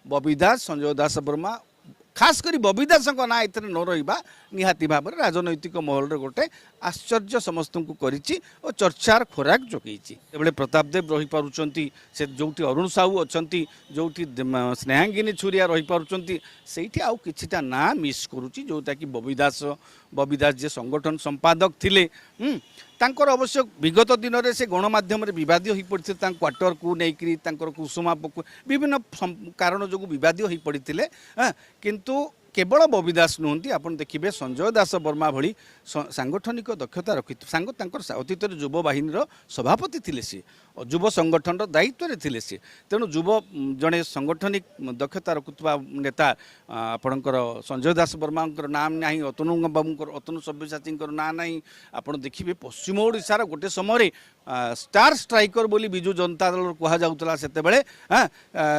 बबी दास संजय दास वर्मा खास करी बबी दास ना ए न रहा निहाती भाव में राजनैतिक महल गोटे आश्चर्य समस्त को करिछि और चर्चार खोराक जोगैछि। एबले प्रताप देव रही पारुचंती से जोठी अरुण साहू अछंती जोठी स्नेहांगिनी छुरिया रही पारुचंती सेठी आउ किछिटा ना मिस करूछि जोटा कि बबी दास जे संगठन संपादक थिले तांकर अवश्य विगत दिन में से गणमाध्यम बद हो पड़ते क्वार्टर को लेकर कुसुमा पकु विभिन्न कारण जो बद हो पड़ते किंतु केवल बबी दास नुहति आप देखिए संजय दास वर्मा भली सांगठनिक दक्षता रखी अतीत युव बाहिनी सभापति थे सी युव संगठन दायित्व थे सी तेणु युव जड़े सांगठनिक दक्षता रखुवा नेता आपणकर संजय दास वर्मा नाम ना अतनु बाबू अतनु सब्यसाची ना ना आप देखिए पश्चिम ओडिशार गोटे समय स्टार स्ट्राइकर बोली विजु जनता दल कहुला से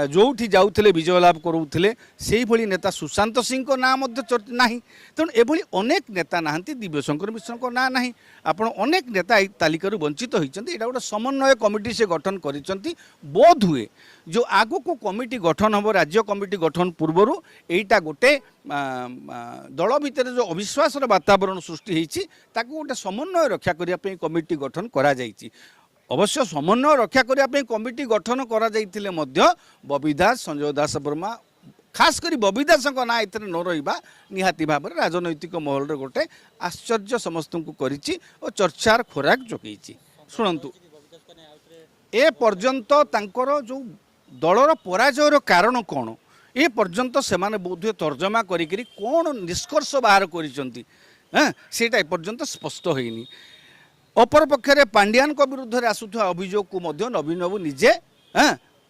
जो जाऊे विजय लाभ करूले से भली नेता सुशांत सिंह ना ना तेणु एभली अनेक नेता ना दिव्यशंकर मिश्र ना ना आप अनेक नेता तालिका वंचित होती यहाँ गोटे समन्वय कमिटी से गठन कर बोध हुए जो आगु को कमिटी गठन हम राज्य कमिटी गठन पूर्वर यहीटा गोटे दल भितर जो अविश्वास वातावरण सृष्टि होती गोटे समन्वय रक्षा करने कमिटी गठन करा जाइछि। अवश्य समन्वय रक्षा करने कमिटी गठन करा जाइथिले मध्य बबी दास संजय दास वर्मा खास करी बबी दास ना ए न रहा निहाती भाव में राजनैतिक महल गोटे आश्चर्य समस्त को करिछि और चर्चार खोराक जोगैछि। शुणु ए पर्यंत तांकर जो दलर पराजयर कारण कौन ए पर्यंत से बोधे तर्जमा करी कौन निष्कर्ष बाहर करा पर्यंत स्पष्ट होनी। अपर पक्षे पांड्यान विरुद्ध आसुवा अभियोग को नवीन बाबू निजे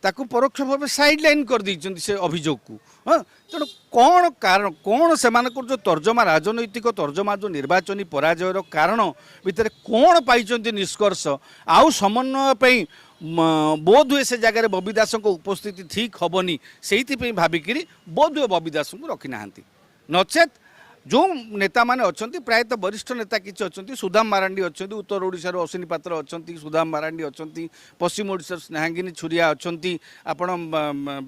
ताकू परोक्ष भाव साइड लाइन कर देइछन्ति से अभियोग को तेणु कौन कारण कौन से जो तर्जमा राजनैतिक तर्जमा जो निर्वाचनी पराजयर कारण भितर कौन पाई निष्कर्ष आउ समन्वय बोध हुए से जगह बबी दास उपस्थिति ठीक हेनी से भाविक बोध हुए बबी दास को रखी ना नचेत जो नेता माने अच्छी प्रायतः वरिष्ठ नेता किसी अच्छा सुदाम मारांडी अच्छा उत्तर ओडिशार अश्विनी पात्र अच्छा सुदाम मारांडी अच्छा पश्चिम ओडिशार स्नेहांगिनी छुरिया अच्छा आपण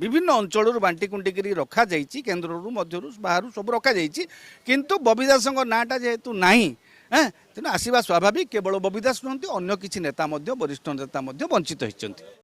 विभिन्न अंचल बांटी कुंटिक रखा जाइए केन्द्र मध्य बाहर सब रखा जाइए किंतु बबी दास नाटा जेहेतु नहीं तेणु आसवा स्वाभाविक केवल बबी दास नुहति अन्य किसी नेता वरिष्ठ नेता वंचित होती।